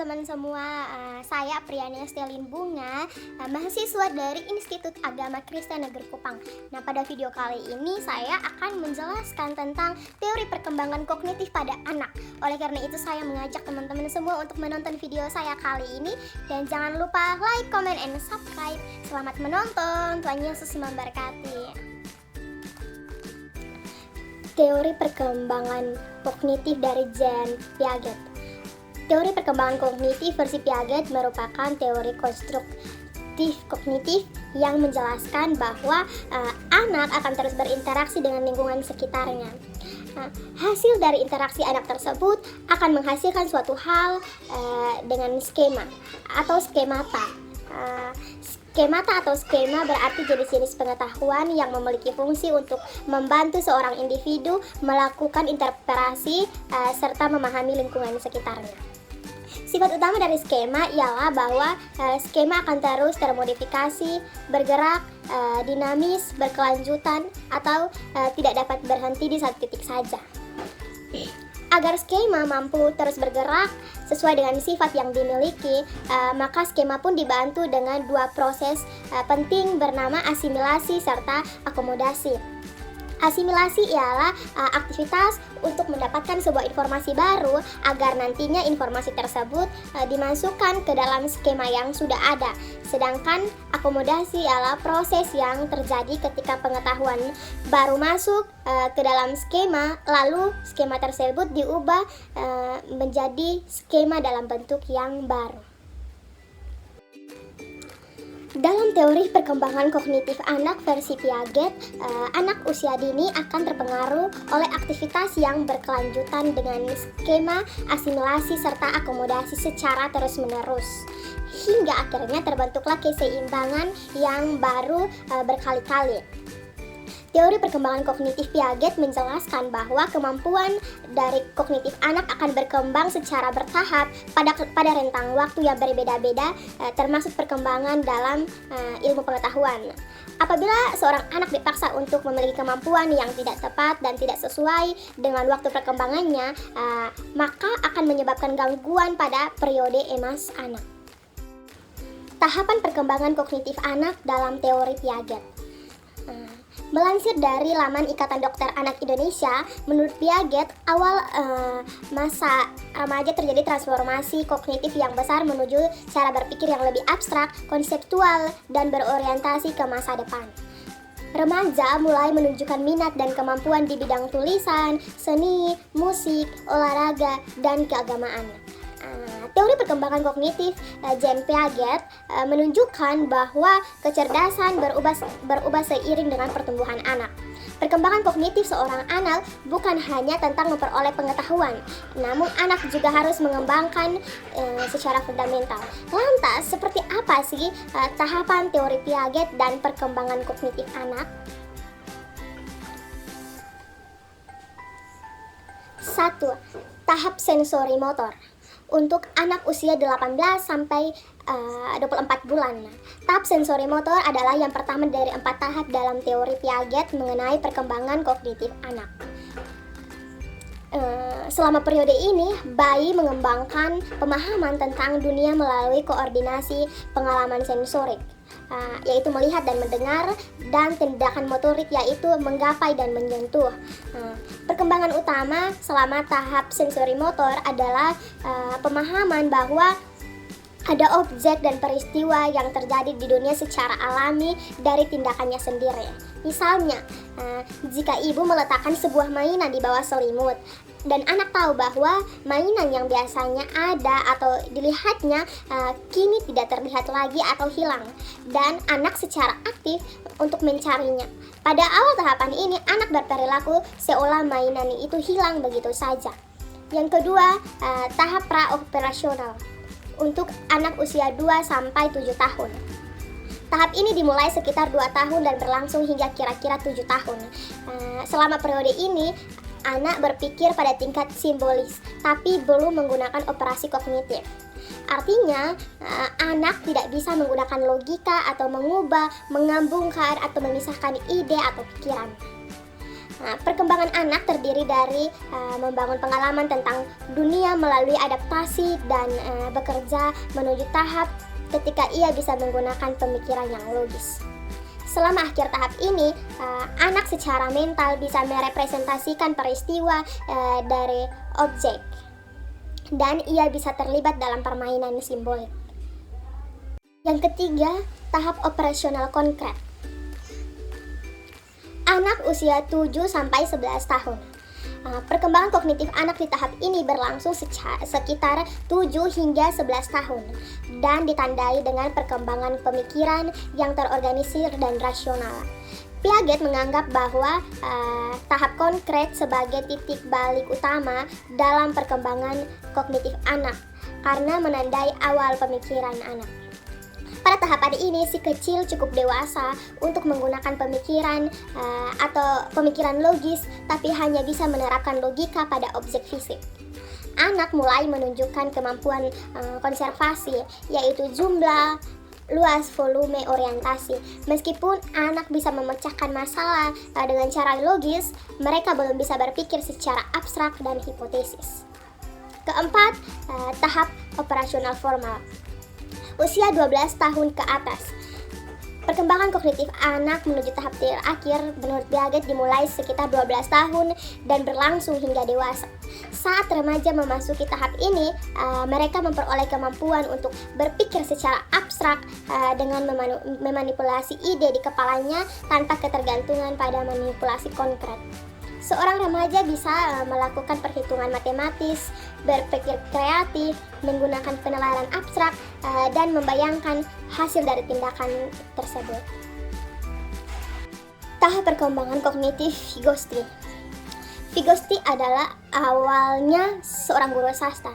teman-teman semua, saya Priani Estelin Bunga, mahasiswa dari Institut Agama Kristen Negeri Kupang. Nah, pada video kali ini saya akan menjelaskan tentang teori perkembangan kognitif pada anak. Oleh karena itu saya mengajak teman-teman semua untuk menonton video saya kali ini. Dan jangan lupa like, comment, and subscribe. Selamat menonton, Tuhan Yesus memberkati. Teori perkembangan kognitif dari Jean Piaget. Teori perkembangan kognitif versi Piaget merupakan teori konstruktif kognitif yang menjelaskan bahwa anak akan terus berinteraksi dengan lingkungan sekitarnya. Hasil dari interaksi anak tersebut akan menghasilkan suatu hal dengan skema atau skemata. Skemata atau skema berarti jenis-jenis pengetahuan yang memiliki fungsi untuk membantu seorang individu melakukan interpretasi serta memahami lingkungan sekitarnya. Sifat utama dari skema ialah bahwa skema akan terus termodifikasi, bergerak, dinamis, berkelanjutan, atau tidak dapat berhenti di satu titik saja. Agar skema mampu terus bergerak sesuai dengan sifat yang dimiliki, maka skema pun dibantu dengan dua proses penting bernama asimilasi serta akomodasi. Asimilasi ialah aktivitas untuk mendapatkan sebuah informasi baru agar nantinya informasi tersebut dimasukkan ke dalam skema yang sudah ada. Sedangkan akomodasi ialah proses yang terjadi ketika pengetahuan baru masuk ke dalam skema, lalu skema tersebut diubah menjadi skema dalam bentuk yang baru. Dalam teori perkembangan kognitif anak versi Piaget, anak usia dini akan terpengaruh oleh aktivitas yang berkelanjutan dengan skema asimilasi serta akomodasi secara terus-menerus, hingga akhirnya terbentuklah keseimbangan yang baru berkali-kali. Teori perkembangan kognitif Piaget menjelaskan bahwa kemampuan dari kognitif anak akan berkembang secara bertahap pada rentang waktu yang berbeda-beda, termasuk perkembangan dalam ilmu pengetahuan. Apabila seorang anak dipaksa untuk memiliki kemampuan yang tidak tepat dan tidak sesuai dengan waktu perkembangannya, maka akan menyebabkan gangguan pada periode emas anak. Tahapan perkembangan kognitif anak dalam teori Piaget. Melansir dari laman Ikatan Dokter Anak Indonesia, menurut Piaget, awal masa remaja terjadi transformasi kognitif yang besar menuju cara berpikir yang lebih abstrak, konseptual, dan berorientasi ke masa depan. Remaja mulai menunjukkan minat dan kemampuan di bidang tulisan, seni, musik, olahraga, dan keagamaan. Teori perkembangan kognitif Jean Piaget menunjukkan bahwa kecerdasan berubah seiring dengan pertumbuhan anak. Perkembangan kognitif seorang anak bukan hanya tentang memperoleh pengetahuan, namun anak juga harus mengembangkan secara fundamental. Lantas, seperti apa sih tahapan teori Piaget dan perkembangan kognitif anak? 1. Tahap sensori motor. Untuk anak usia 18 sampai 24 bulan. Tahap sensori motor adalah yang pertama dari 4 tahap dalam teori Piaget mengenai perkembangan kognitif anak. Selama periode ini, bayi mengembangkan pemahaman tentang dunia melalui koordinasi pengalaman sensorik, yaitu melihat dan mendengar, dan tindakan motorik yaitu menggapai dan menyentuh. Perkembangan utama selama tahap sensori motor adalah pemahaman bahwa ada objek dan peristiwa yang terjadi di dunia secara alami dari tindakannya sendiri. Misalnya, jika ibu meletakkan sebuah mainan di bawah selimut, dan anak tahu bahwa mainan yang biasanya ada atau dilihatnya kini tidak terlihat lagi atau hilang, dan anak secara aktif untuk mencarinya. Pada awal tahapan ini, anak berperilaku seolah mainan itu hilang begitu saja. Yang kedua, tahap pra-operasional untuk anak usia 2-7 tahun. Tahap ini dimulai sekitar 2 tahun dan berlangsung hingga kira-kira 7 tahun. Selama periode ini, anak berpikir pada tingkat simbolis, tapi belum menggunakan operasi kognitif. Artinya, anak tidak bisa menggunakan logika atau mengubah, menggabungkan, atau memisahkan ide atau pikiran. Perkembangan anak terdiri dari membangun pengalaman tentang dunia melalui adaptasi dan bekerja menuju tahap ketika ia bisa menggunakan pemikiran yang logis. Selama akhir tahap ini, anak secara mental bisa merepresentasikan peristiwa dari objek, dan ia bisa terlibat dalam permainan simbolik. Yang ketiga, tahap operasional konkret. Anak usia 7-11 tahun. Perkembangan kognitif anak di tahap ini berlangsung sekitar 7 hingga 11 tahun dan ditandai dengan perkembangan pemikiran yang terorganisir dan rasional. Piaget menganggap bahwa tahap konkret sebagai titik balik utama dalam perkembangan kognitif anak karena menandai awal pemikiran anak. Pada tahapan ini, si kecil cukup dewasa untuk menggunakan pemikiran atau pemikiran logis, tapi hanya bisa menerapkan logika pada objek fisik. Anak mulai menunjukkan kemampuan konservasi, yaitu jumlah, luas, volume, orientasi. Meskipun anak bisa memecahkan masalah dengan cara logis, mereka belum bisa berpikir secara abstrak dan hipotesis. Keempat, tahap operasional formal. Usia 12 tahun ke atas. Perkembangan kognitif anak menuju tahap terakhir menurut Piaget dimulai sekitar 12 tahun dan berlangsung hingga dewasa. Saat remaja memasuki tahap ini, mereka memperoleh kemampuan untuk berpikir secara abstrak dengan memanipulasi ide di kepalanya tanpa ketergantungan pada manipulasi konkret. Seorang remaja bisa melakukan perhitungan matematis, berpikir kreatif, menggunakan penilaian abstrak, dan membayangkan hasil dari tindakan tersebut. Tahap perkembangan kognitif Vygotsky. Vygotsky adalah awalnya seorang guru sastra,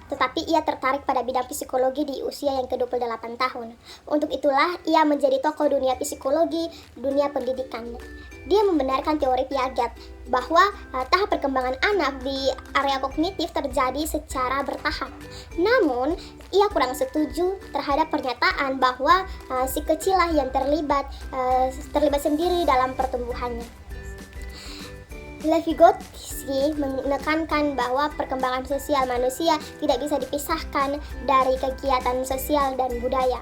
tetapi ia tertarik pada bidang psikologi di usia yang ke-28 tahun. Untuk itulah ia menjadi tokoh dunia psikologi, dunia pendidikan. Dia membenarkan teori Piaget bahwa tahap perkembangan anak di area kognitif terjadi secara bertahap. Namun, ia kurang setuju terhadap pernyataan bahwa si kecillah yang terlibat sendiri dalam pertumbuhannya. Vygotsky menekankan bahwa perkembangan sosial manusia tidak bisa dipisahkan dari kegiatan sosial dan budaya.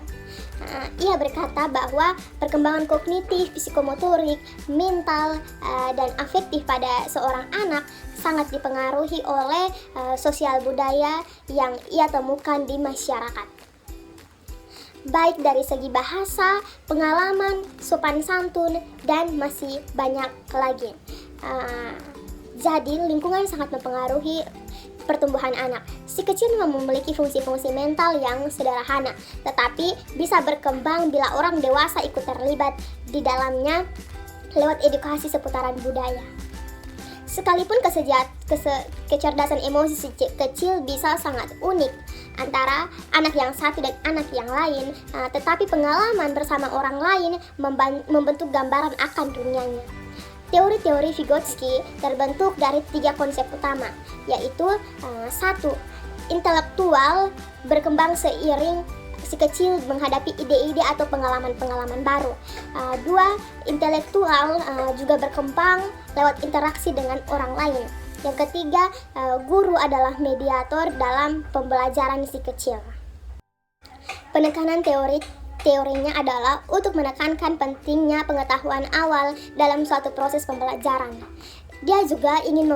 Ia berkata bahwa perkembangan kognitif, psikomotorik, mental, dan afektif pada seorang anak sangat dipengaruhi oleh sosial budaya yang ia temukan di masyarakat. Baik dari segi bahasa, pengalaman, sopan santun, dan masih banyak lagi. Jadi lingkungan sangat mempengaruhi pertumbuhan anak. Si kecil memang memiliki fungsi-fungsi mental yang sederhana, tetapi bisa berkembang bila orang dewasa ikut terlibat di dalamnya lewat edukasi seputaran budaya. Sekalipun kecerdasan emosi si kecil bisa sangat unik antara anak yang satu dan anak yang lain, tetapi pengalaman bersama orang lain membentuk gambaran akan dunianya. Teori-teori Vygotsky terbentuk dari 3 konsep utama, yaitu 1. Intelektual berkembang seiring si kecil menghadapi ide-ide atau pengalaman-pengalaman baru. 2. Intelektual juga berkembang lewat interaksi dengan orang lain. Yang ketiga, guru adalah mediator dalam pembelajaran si kecil. Penekanan teorinya adalah untuk menekankan pentingnya pengetahuan awal dalam suatu proses pembelajaran. Dia juga ingin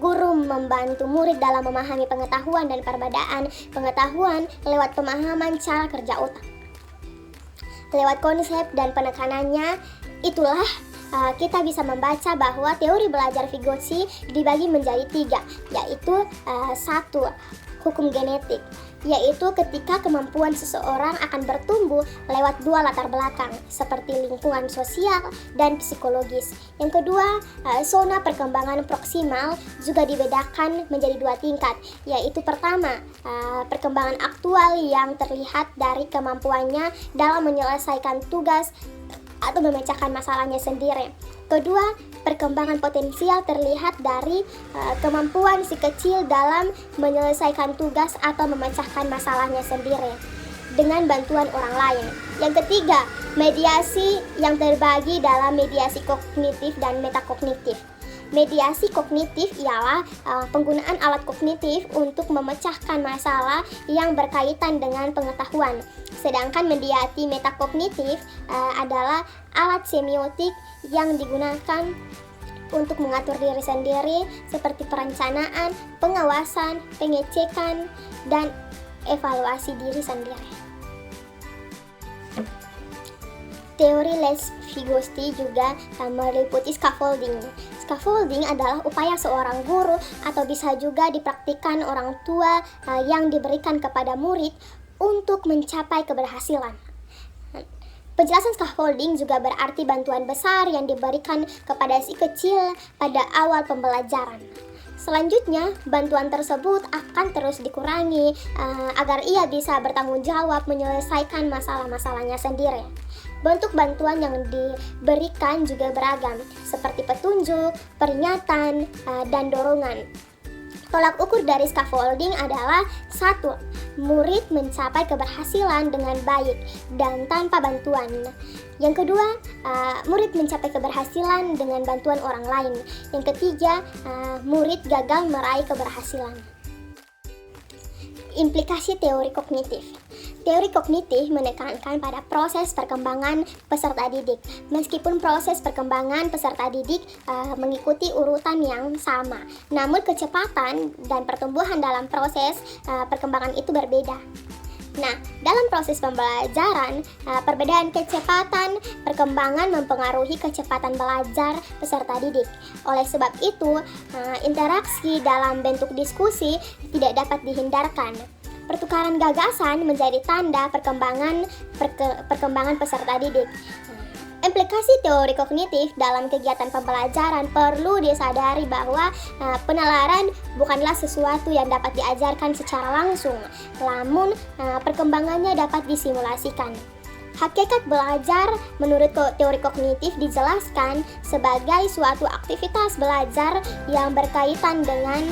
guru membantu murid dalam memahami pengetahuan dan perbedaan pengetahuan lewat pemahaman cara kerja otak. Lewat konsep dan penekanannya, itulah kita bisa membaca bahwa teori belajar Vygotsky dibagi menjadi 3, yaitu 1. Hukum genetik, yaitu ketika kemampuan seseorang akan bertumbuh lewat 2 latar belakang, seperti lingkungan sosial dan psikologis. Yang kedua, zona perkembangan proksimal juga dibedakan menjadi 2 tingkat, yaitu pertama, perkembangan aktual yang terlihat dari kemampuannya dalam menyelesaikan tugas atau memecahkan masalahnya sendiri. Kedua, perkembangan potensial terlihat dari kemampuan si kecil dalam menyelesaikan tugas atau memecahkan masalahnya sendiri dengan bantuan orang lain. Yang ketiga, Mediasi yang terbagi dalam mediasi kognitif dan metakognitif. Mediasi kognitif ialah penggunaan alat kognitif untuk memecahkan masalah yang berkaitan dengan pengetahuan. Sedangkan mediasi metakognitif adalah alat semiotik yang digunakan untuk mengatur diri sendiri seperti perencanaan, pengawasan, pengecekan, dan evaluasi diri sendiri. Teori Les Vygotsky juga meliputi scaffolding. Scaffolding adalah upaya seorang guru atau bisa juga dipraktikkan orang tua yang diberikan kepada murid untuk mencapai keberhasilan. Penjelasan scaffolding juga berarti bantuan besar yang diberikan kepada si kecil pada awal pembelajaran. Selanjutnya, bantuan tersebut akan terus dikurangi agar ia bisa bertanggung jawab menyelesaikan masalah-masalahnya sendiri. Bentuk bantuan yang diberikan juga beragam, seperti petunjuk, peringatan, dan dorongan. Tolak ukur dari scaffolding adalah 1. Murid mencapai keberhasilan dengan baik dan tanpa bantuan. Yang kedua, murid mencapai keberhasilan dengan bantuan orang lain. Yang ketiga, murid gagal meraih keberhasilan. Implikasi teori kognitif. Teori kognitif menekankan pada proses perkembangan peserta didik. Meskipun proses perkembangan peserta didik mengikuti urutan yang sama, namun kecepatan dan pertumbuhan dalam proses perkembangan itu berbeda. Nah, dalam proses pembelajaran, perbedaan kecepatan perkembangan mempengaruhi kecepatan belajar peserta didik. Oleh sebab itu, interaksi dalam bentuk diskusi tidak dapat dihindarkan. Pertukaran gagasan menjadi tanda perkembangan peserta didik. Implikasi teori kognitif dalam kegiatan pembelajaran perlu disadari bahwa penalaran bukanlah sesuatu yang dapat diajarkan secara langsung, namun perkembangannya dapat disimulasikan. Hakikat belajar menurut teori kognitif dijelaskan sebagai suatu aktivitas belajar yang berkaitan dengan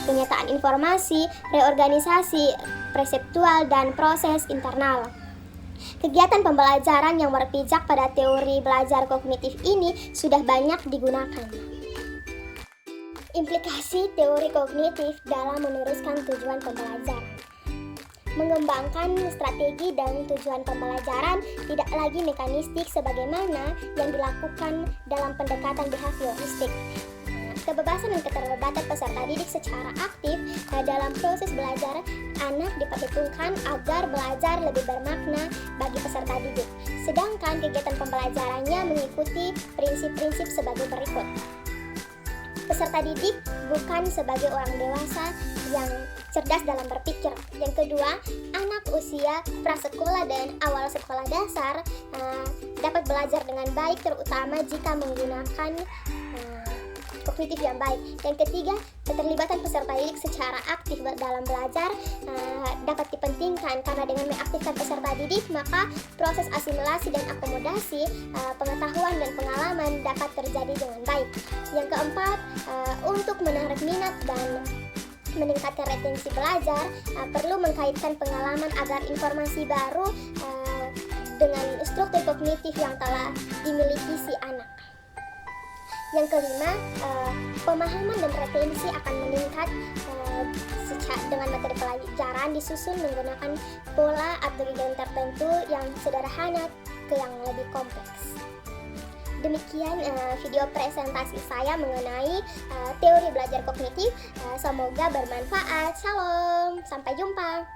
penyataan informasi, reorganisasi perseptual, dan proses internal. Kegiatan pembelajaran yang berpijak pada teori belajar kognitif ini sudah banyak digunakan. Implikasi teori kognitif dalam meneruskan tujuan pembelajaran. Mengembangkan strategi dan tujuan pembelajaran tidak lagi mekanistik sebagaimana yang dilakukan dalam pendekatan behavioristik. Kebebasan dan keterlibatan peserta didik secara aktif dalam proses belajar anak diperhitungkan agar belajar lebih bermakna bagi peserta didik. Sedangkan kegiatan pembelajarannya mengikuti prinsip-prinsip sebagai berikut. Peserta didik bukan sebagai orang dewasa yang cerdas dalam berpikir. Yang kedua, anak usia prasekolah dan awal sekolah dasar dapat belajar dengan baik, terutama jika menggunakan kognitif yang baik. Yang ketiga, keterlibatan peserta didik secara aktif dalam belajar dapat dipentingkan karena dengan mengaktifkan peserta didik maka proses asimilasi dan akomodasi pengetahuan dan pengalaman dapat terjadi dengan baik. Yang keempat, untuk menarik minat dan meningkatkan retensi belajar perlu mengkaitkan pengalaman agar informasi baru dengan struktur kognitif yang telah dimiliki si anak. Yang kelima, pemahaman dan retensi akan meningkat dengan materi pelajaran disusun menggunakan pola atau kegiatan tertentu yang sederhana ke yang lebih kompleks. Demikian video presentasi saya mengenai teori belajar kognitif. Semoga bermanfaat. Shalom, sampai jumpa.